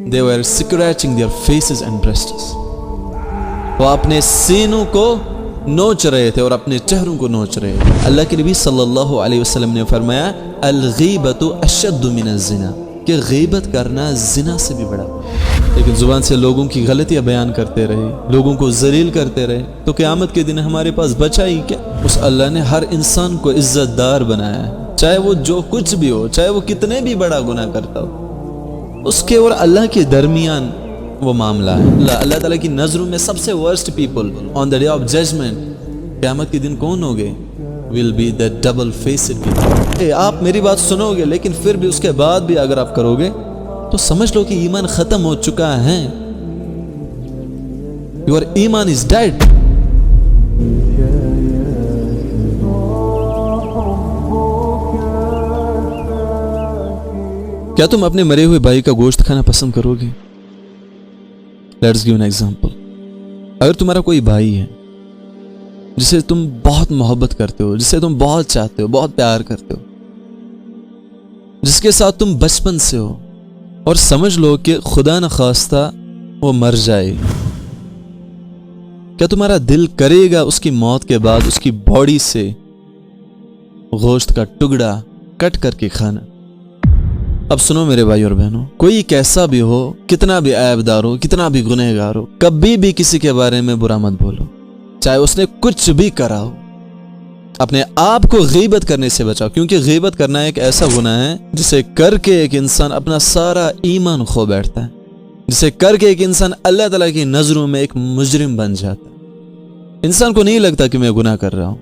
They were scratching their faces and breasts. وہ اپنے سینوں کو نوچ رہے تھے اور اپنے چہروں کو نوچ رہے تھے. اللہ کے نبی صلی اللہ علیہ وسلم نے فرمایا الغیبۃ اشد من الزنا، کہ غیبت کرنا زنا سے بھی بڑا. لیکن زبان سے لوگوں کی غلطیاں بیان کرتے رہے، لوگوں کو ذلیل کرتے رہے، تو قیامت کے دن ہمارے پاس بچا ہی کیا؟ اس اللہ نے ہر انسان کو عزت دار بنایا ہے، چاہے وہ جو کچھ بھی ہو، چاہے وہ کتنے بھی بڑا گناہ کرتا ہو. اس کے اور اللہ کے درمیان وہ معاملہ ہے. اللہ تعالیٰ کی نظروں میں سب سے worst people on the day of judgement, قیامت کے دن کون ہوگے؟ will be the double faced people. آپ میری بات سنو گے لیکن پھر بھی اس کے بعد بھی اگر آپ کرو گے تو سمجھ لو کہ ایمان ختم ہو چکا ہے. your ایمان is dead. کیا تم اپنے مرے ہوئے بھائی کا گوشت کھانا پسند کرو گے؟ Let's give an example. اگر تمہارا کوئی بھائی ہے جسے تم بہت محبت کرتے ہو، جسے تم بہت چاہتے ہو، بہت پیار کرتے ہو، جس کے ساتھ تم بچپن سے ہو، اور سمجھ لو کہ خدا نخواستہ وہ مر جائے، کیا تمہارا دل کرے گا اس کی موت کے بعد اس کی باڈی سے گوشت کا ٹکڑا کٹ کر کے کھانا؟ اب سنو میرے بھائی اور بہنوں، کوئی کیسا بھی ہو، کتنا بھی عیب دار ہو، کتنا بھی گنہگار ہو، کبھی بھی کسی کے بارے میں برا مت بولو، چاہے اس نے کچھ بھی کرا ہو. اپنے آپ کو غیبت کرنے سے بچاؤ، کیونکہ غیبت کرنا ایک ایسا گناہ ہے جسے کر کے ایک انسان اپنا سارا ایمان کھو بیٹھتا ہے، جسے کر کے ایک انسان اللہ تعالیٰ کی نظروں میں ایک مجرم بن جاتا ہے. انسان کو نہیں لگتا کہ میں گناہ کر رہا ہوں،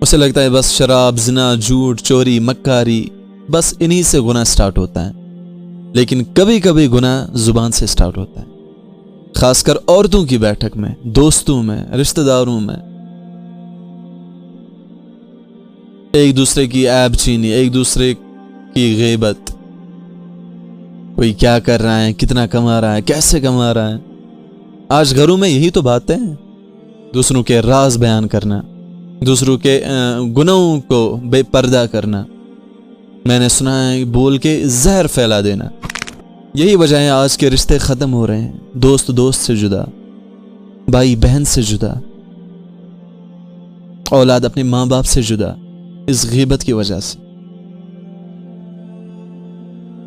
اسے لگتا ہے بس شراب، زنا، جھوٹ، چوری، مکاری، بس انہی سے گناہ سٹارٹ ہوتا ہے. لیکن کبھی کبھی گناہ زبان سے سٹارٹ ہوتا ہے، خاص کر عورتوں کی بیٹھک میں، دوستوں میں، رشتہ داروں میں. ایک دوسرے کی عیب چینی، ایک دوسرے کی غیبت، کوئی کیا کر رہا ہے، کتنا کما رہا ہے، کیسے کما رہا ہے. آج گھروں میں یہی تو باتیں ہیں، دوسروں کے راز بیان کرنا، دوسروں کے گناہوں کو بے پردہ کرنا، میں نے سنا ہے بول کے زہر پھیلا دینا. یہی وجہ ہے آج کے رشتے ختم ہو رہے ہیں. دوست سے جدا، بھائی بہن سے جدا، اولاد اپنے ماں باپ سے جدا، اس غیبت کی وجہ سے.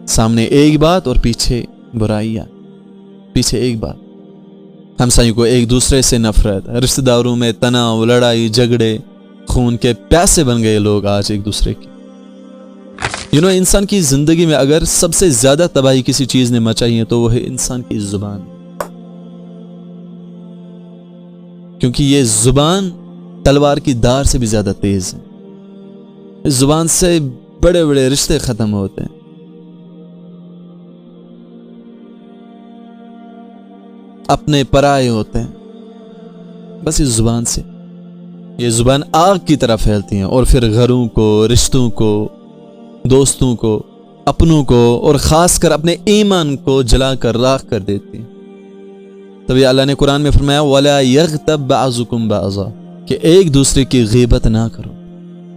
سامنے ایک بات اور پیچھے برائیاں، پیچھے ایک بات. ہمسایوں کو ایک دوسرے سے نفرت، رشتہ داروں میں تناؤ، لڑائی جھگڑے، خون کے پیاسے بن گئے لوگ آج ایک دوسرے کی. انسان کی زندگی میں اگر سب سے زیادہ تباہی کسی چیز نے مچائی ہے تو وہ ہے انسان کی زبان. کیونکہ یہ زبان تلوار کی دار سے بھی زیادہ تیز ہے. اس زبان سے بڑے بڑے رشتے ختم ہوتے ہیں. اپنے پرائے ہوتے ہیں بس اس زبان سے. یہ زبان آگ کی طرح پھیلتی ہیں اور پھر گھروں کو، رشتوں کو، دوستوں کو، اپنوں کو اور خاص کر اپنے ایمان کو جلا کر راکھ کر دیتی ہیں. تبھی اللہ نے قرآن میں فرمایا وَلَا يَغْتَبْ بَعْضُكُمْ بَعْضًا، کہ ایک دوسرے کی غیبت نہ کرو.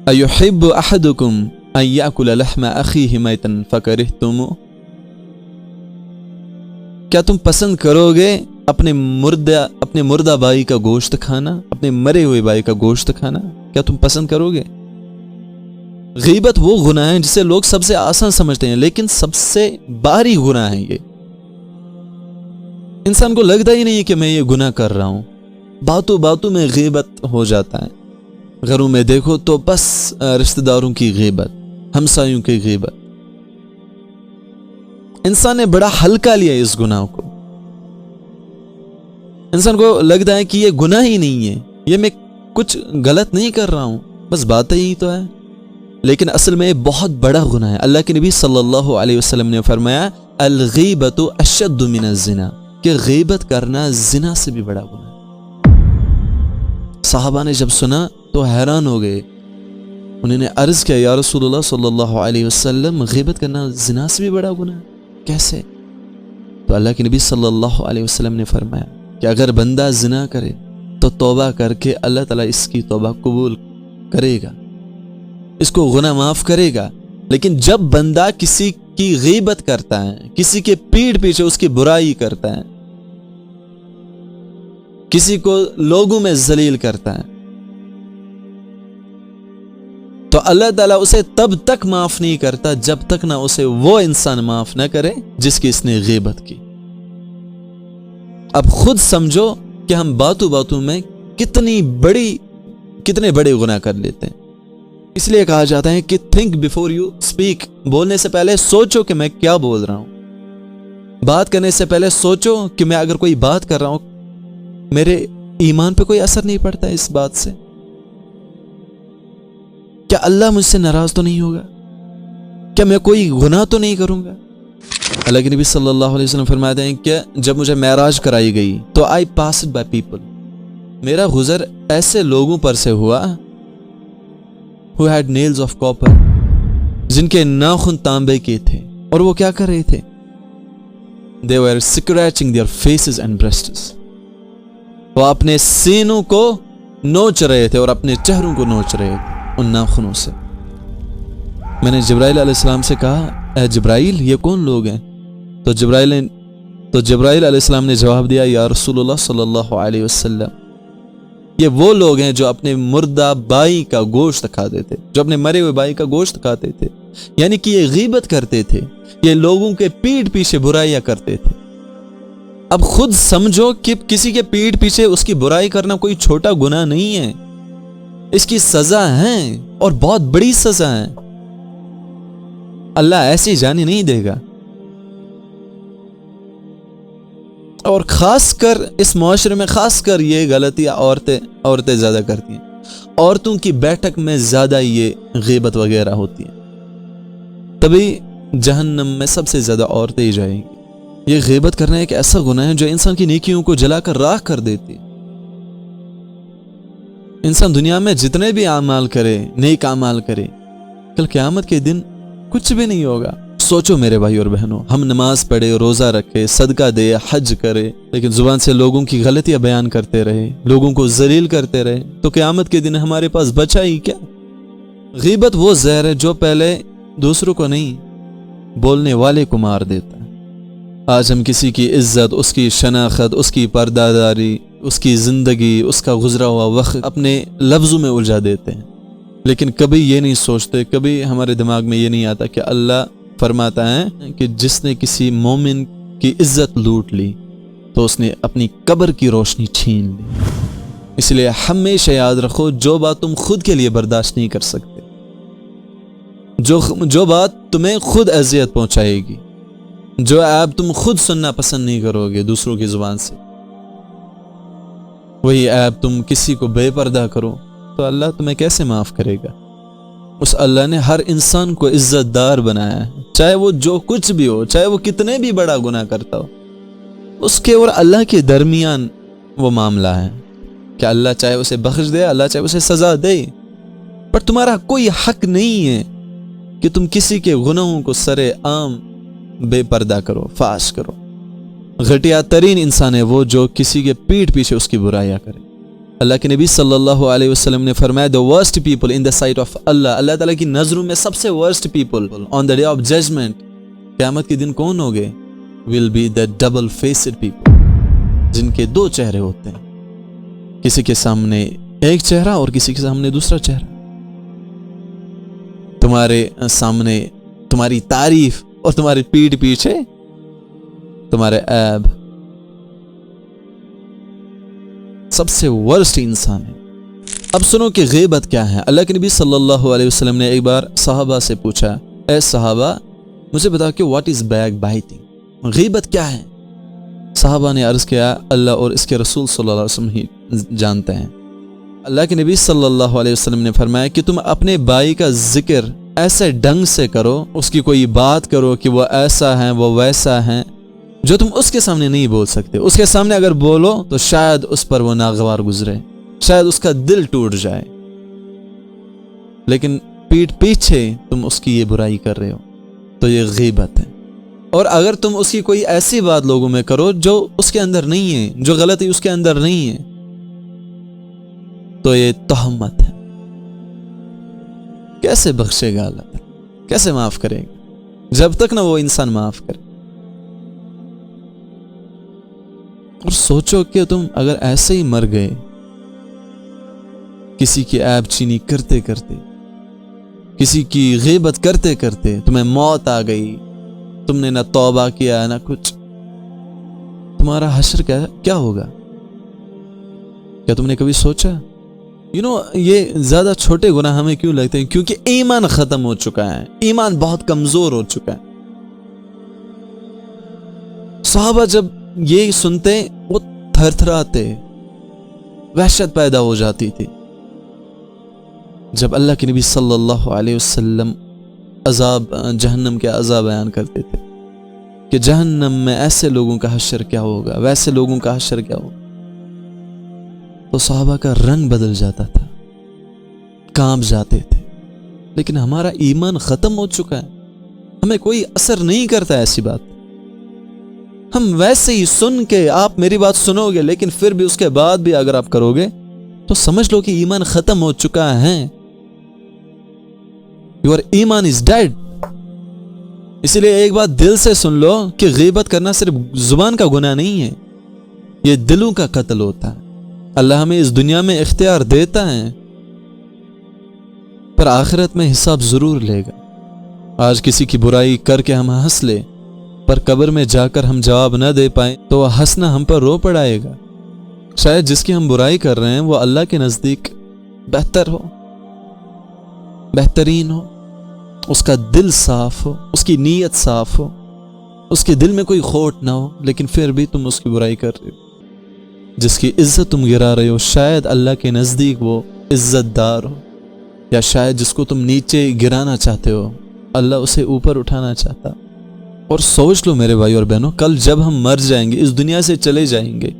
أَيُحِبُّ أَحَدُكُمْ أَن يَأْكُلَ لَحْمَ أَخِيهِ مَيْتًا فَكَرِهْتُمُوهُ، کیا تم پسند کرو گے اپنے مردہ بھائی کا گوشت کھانا، اپنے مرے ہوئے بھائی کا گوشت کھانا؟ کیا تم پسند کرو گے؟ غیبت وہ گناہ ہے جسے لوگ سب سے آسان سمجھتے ہیں، لیکن سب سے بھاری گناہ ہے. یہ انسان کو لگتا ہی نہیں کہ میں یہ گناہ کر رہا ہوں، باتوں باتوں میں غیبت ہو جاتا ہے. گھروں میں دیکھو تو بس رشتہ داروں کی غیبت، ہمسایوں کی غیبت. انسان نے بڑا ہلکا لیا اس گناہ کو. انسان کو لگتا ہے کہ یہ گناہ ہی نہیں ہے، یہ میں کچھ غلط نہیں کر رہا ہوں، بس باتیں ہی تو ہے. لیکن اصل میں بہت بڑا گناہ ہے. اللہ کے نبی صلی اللہ علیہ وسلم نے فرمایا الغیبۃ اشد من الزنا، کہ غیبت کرنا زنا سے بھی بڑا گناہ ہے. صحابہ نے جب سنا تو حیران ہو گئے. انہوں نے عرض کیا یا رسول اللہ صلی اللہ علیہ وسلم، غیبت کرنا زنا سے بھی بڑا گناہ ہے، کیسے؟ تو اللہ کے نبی صلی اللہ علیہ وسلم نے فرمایا کہ اگر بندہ زنا کرے تو توبہ کر کے اللہ تعالیٰ اس کی توبہ قبول کرے گا، اس کو گناہ معاف کرے گا. لیکن جب بندہ کسی کی غیبت کرتا ہے، کسی کے پیٹھ پیچھے اس کی برائی کرتا ہے، کسی کو لوگوں میں ذلیل کرتا ہے، تو اللہ تعالیٰ اسے تب تک معاف نہیں کرتا جب تک نہ اسے وہ انسان معاف نہ کرے جس کی اس نے غیبت کی۔ اب خود سمجھو کہ ہم باتوں باتوں میں کتنے بڑے گناہ کر لیتے ہیں۔ اس لیے کہا جاتا ہے کہ تھنک بیفور یو اسپیک، بولنے سے پہلے سوچو کہ میں کیا بول رہا ہوں، بات کرنے سے پہلے سوچو کہ میں اگر کوئی بات کر رہا ہوں میرے ایمان پہ کوئی اثر نہیں پڑتا اس بات سے، کیا اللہ مجھ سے ناراض تو نہیں ہوگا، کیا میں کوئی گناہ تو نہیں کروں گا۔ اللہ کے نبی صلی اللہ علیہ وسلم فرماتے ہیں کہ جب مجھے معراج کرائی گئی تو I passed by people، میرا گزر ایسے لوگوں پر سے ہوا who had nails of copper، جن کے ناخن تانبے کے تھے، اور وہ کیا کر رہے تھے؟ they were scratching their faces and breasts، وہ اپنے سینوں کو نوچ رہے تھے اور اپنے چہروں کو نوچ رہے تھے ان ناخنوں سے۔ میں نے جبرائیل علیہ السلام سے کہا اے جبرائیل یہ کون لوگ ہیں؟ تو جبرائیل علیہ السلام نے جواب دیا یا رسول اللہ صلی اللہ علیہ وسلم، یہ وہ لوگ ہیں جو اپنے مردہ بائی کا گوشت کھاتے تھے، جو اپنے مرے ہوئے بائی کا گوشت کھاتے تھے، یعنی کہ یہ غیبت کرتے تھے، یہ لوگوں کے پیٹھ پیچھے برائیاں کرتے تھے۔ اب خود سمجھو کہ کسی کے پیٹھ پیچھے اس کی برائی کرنا کوئی چھوٹا گناہ نہیں ہے، اس کی سزا ہے اور بہت بڑی سزا ہے، اللہ ایسی جانے نہیں دے گا۔ اور خاص کر اس معاشرے میں خاص کر یہ غلطیاں عورتیں زیادہ کرتی ہیں، عورتوں کی بیٹھک میں زیادہ یہ غیبت وغیرہ ہوتی ہے، تبھی جہنم میں سب سے زیادہ عورتیں ہی جائیں گی۔ یہ غیبت کرنا ایک ایسا گناہ ہے جو انسان کی نیکیوں کو جلا کر راکھ کر دیتی ہے۔ انسان دنیا میں جتنے بھی اعمال کرے، نیک اعمال کرے، کل قیامت کے دن کچھ بھی نہیں ہوگا۔ سوچو میرے بھائی اور بہنوں، ہم نماز پڑھے، روزہ رکھے، صدقہ دے، حج کرے، لیکن زبان سے لوگوں کی غلطیاں بیان کرتے رہے، لوگوں کو ذلیل کرتے رہے، تو قیامت کے دن ہمارے پاس بچا ہی کیا؟ غیبت وہ زہر ہے جو پہلے دوسروں کو نہیں بولنے والے کو مار دیتا ہے۔ آج ہم کسی کی عزت، اس کی شناخت، اس کی پرداداری، اس کی زندگی، اس کا گزرا ہوا وقت اپنے لفظوں میں الجھا دیتے ہیں، لیکن کبھی یہ نہیں سوچتے، کبھی ہمارے دماغ میں یہ نہیں آتا کہ اللہ فرماتا ہے کہ جس نے کسی مومن کی عزت لوٹ لی تو اس نے اپنی قبر کی روشنی چھین لی۔ اس لیے ہمیشہ یاد رکھو جو بات تم خود کے لیے برداشت نہیں کر سکتے، جو بات تمہیں خود اذیت پہنچائے گی، جو عیب تم خود سننا پسند نہیں کرو گے دوسروں کی زبان سے، وہی عیب تم کسی کو بے پردہ کرو تو اللہ تمہیں کیسے معاف کرے گا؟ اس اللہ نے ہر انسان کو عزت دار بنایا ہے، چاہے وہ جو کچھ بھی ہو، چاہے وہ کتنے بھی بڑا گناہ کرتا ہو، اس کے اور اللہ کے درمیان وہ معاملہ ہے کہ اللہ چاہے اسے بخش دے، اللہ چاہے اسے سزا دے، پر تمہارا کوئی حق نہیں ہے کہ تم کسی کے گناہوں کو سرے عام بے پردہ کرو، فاش کرو۔ گھٹیا ترین انسان ہے وہ جو کسی کے پیٹھ پیچھے اس کی برائیاں کرے۔ اللہ کے نبی صلی اللہ علیہ وسلم نے فرمایا the worst people in the sight of Allah، اللہ تعالیٰ کی نظروں میں سب سے worst people on the day of judgment، قیامت کے دن کون ہوگے؟ will be the double faced people، جن کے دو چہرے ہوتے ہیں، کسی کے سامنے ایک چہرہ اور کسی کے سامنے دوسرا چہرہ۔ تمہارے سامنے تمہاری تعریف اور تمہاری پیٹھ پیچھے تمہارے عیب۔ سب سے ورسٹ انسان ہے۔ اب سنو کہ غیبت کیا ہے۔ اللہ کے نبی صلی اللہ علیہ وسلم نے ایک بار صحابہ سے پوچھا اے صحابہ مجھے بتا کہ واٹ از بیک بائٹنگ، غیبت کیا ہے؟ صحابہ نے عرض کیا اللہ اور اس کے رسول صلی اللہ علیہ وسلم ہی جانتے ہیں۔ اللہ کے نبی صلی اللہ علیہ وسلم نے فرمایا کہ تم اپنے بھائی کا ذکر ایسے ڈھنگ سے کرو، اس کی کوئی بات کرو کہ وہ ایسا ہے وہ ویسا ہے جو تم اس کے سامنے نہیں بول سکتے۔ اس کے سامنے اگر بولو تو شاید اس پر وہ ناگوار گزرے، شاید اس کا دل ٹوٹ جائے، لیکن پیٹھ پیچھے تم اس کی یہ برائی کر رہے ہو تو یہ غیبت ہے۔ اور اگر تم اس کی کوئی ایسی بات لوگوں میں کرو جو اس کے اندر نہیں ہے، جو غلطی اس کے اندر نہیں ہے، تو یہ تہمت ہے۔ کیسے بخشے گا اللہ تعالیٰ؟ کیسے معاف کرے گا؟ جب تک نہ وہ انسان معاف کرے. اور سوچو کہ تم اگر ایسے ہی مر گئے کسی کی عیب چینی کرتے کرتے, کسی کی غیبت کرتے کرتے, تمہیں موت آ گئی, تم نے نہ توبہ کیا نہ کچھ, تمہارا حشر کیا ہوگا؟ کیا تم نے کبھی سوچا؟ یہ زیادہ چھوٹے گناہ ہمیں کیوں لگتے ہیں؟ کیونکہ ایمان ختم ہو چکا ہے, ایمان بہت کمزور ہو چکا ہے. صحابہ جب یہ سنتے وہ تھر تھراتے, وحشت پیدا ہو جاتی تھی. جب اللہ کے نبی صلی اللہ علیہ وسلم جہنم کے عذاب بیان کرتے تھے کہ جہنم میں ایسے لوگوں کا حشر کیا ہوگا, ویسے لوگوں کا حشر کیا ہوگا, تو صحابہ کا رنگ بدل جاتا تھا, کانپ جاتے تھے. لیکن ہمارا ایمان ختم ہو چکا ہے, ہمیں کوئی اثر نہیں کرتا ایسی بات. ہم ویسے ہی سن کے, آپ میری بات سنو گے لیکن پھر بھی اس کے بعد بھی اگر آپ کرو گے تو سمجھ لو کہ ایمان ختم ہو چکا ہے. Your ایمان is dead. اسی لیے ایک بات دل سے سن لو کہ غیبت کرنا صرف زبان کا گناہ نہیں ہے, یہ دلوں کا قتل ہوتا ہے. اللہ ہمیں اس دنیا میں اختیار دیتا ہے, پر آخرت میں حساب ضرور لے گا. آج کسی کی برائی کر کے ہم ہنس لے, پر قبر میں جا کر ہم جواب نہ دے پائیں تو وہ ہنسنا ہم پر رو پڑائے گا. شاید جس کی ہم برائی کر رہے ہیں وہ اللہ کے نزدیک بہتر ہو, بہترین ہو, اس کا دل صاف ہو, اس کی نیت صاف ہو, اس کے دل میں کوئی کھوٹ نہ ہو, لیکن پھر بھی تم اس کی برائی کر رہے ہو. جس کی عزت تم گرا رہے ہو شاید اللہ کے نزدیک وہ عزت دار ہو, یا شاید جس کو تم نیچے گرانا چاہتے ہو اللہ اسے اوپر اٹھانا چاہتا. اور سوچ لو میرے بھائی اور بہنوں, کل جب ہم مر جائیں گے, اس دنیا سے چلے جائیں گے,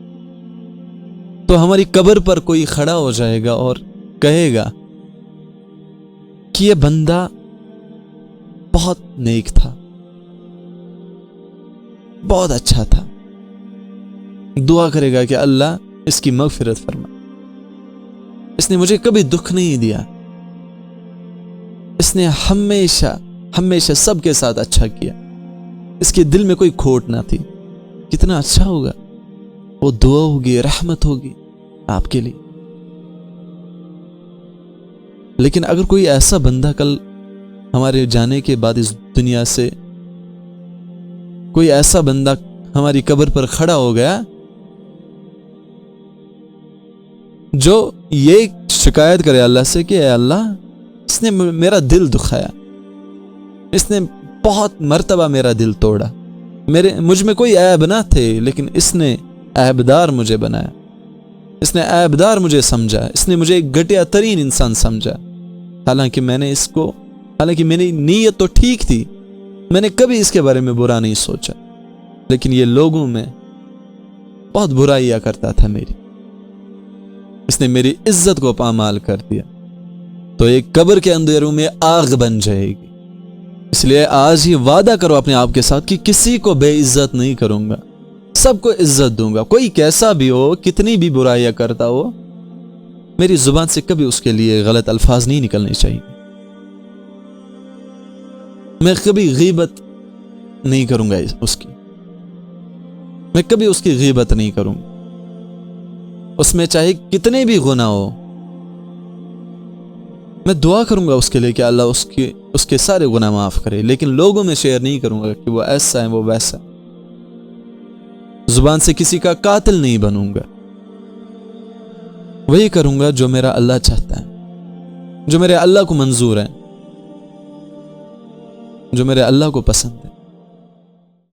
تو ہماری قبر پر کوئی کھڑا ہو جائے گا اور کہے گا کہ یہ بندہ بہت نیک تھا, بہت اچھا تھا. دعا کرے گا کہ اللہ اس کی مغفرت فرما, اس نے مجھے کبھی دکھ نہیں دیا, اس نے ہمیشہ سب کے ساتھ اچھا کیا, اس کے دل میں کوئی کھوٹ نہ تھی. کتنا اچھا ہوگا, وہ دعا ہوگی, رحمت ہوگی آپ کے لیے. لیکن اگر کوئی ایسا بندہ کل ہمارے جانے کے بعد اس دنیا سے, کوئی ایسا بندہ ہماری قبر پر کھڑا ہو گیا جو یہ شکایت کرے اللہ سے کہ اے اللہ, اس نے میرا دل دکھایا, اس نے بہت مرتبہ میرا دل توڑا, مجھ میں کوئی عیب نہ تھے لیکن اس نے عیبدار مجھے بنایا, اس نے عیبدار مجھے سمجھا, اس نے مجھے ایک گھٹیا ترین انسان سمجھا. حالانکہ میری نیت تو ٹھیک تھی, میں نے کبھی اس کے بارے میں برا نہیں سوچا, لیکن یہ لوگوں میں بہت برائیاں کرتا تھا میری, اس نے میری عزت کو پامال کر دیا, تو ایک قبر کے اندھیروں میں آگ بن جائے گی. اس لیے آج ہی وعدہ کرو اپنے آپ کے ساتھ کہ کسی کو بے عزت نہیں کروں گا, سب کو عزت دوں گا. کوئی کیسا بھی ہو, کتنی بھی برائیاں کرتا ہو, میری زبان سے کبھی اس کے لیے غلط الفاظ نہیں نکلنے چاہیے. میں کبھی غیبت نہیں کروں گا اس کی, میں کبھی اس کی غیبت نہیں کروں گا. اس میں چاہے کتنے بھی گناہ ہو, میں دعا کروں گا اس کے لیے کہ اللہ اس کے سارے گناہ معاف کرے, لیکن لوگوں میں شیئر نہیں کروں گا کہ وہ ایسا ہے وہ ویسا. زبان سے کسی کا قاتل نہیں بنوں گا, وہی کروں گا جو میرا اللہ چاہتا ہے, جو میرے اللہ کو منظور ہے, جو میرے اللہ کو پسند ہے.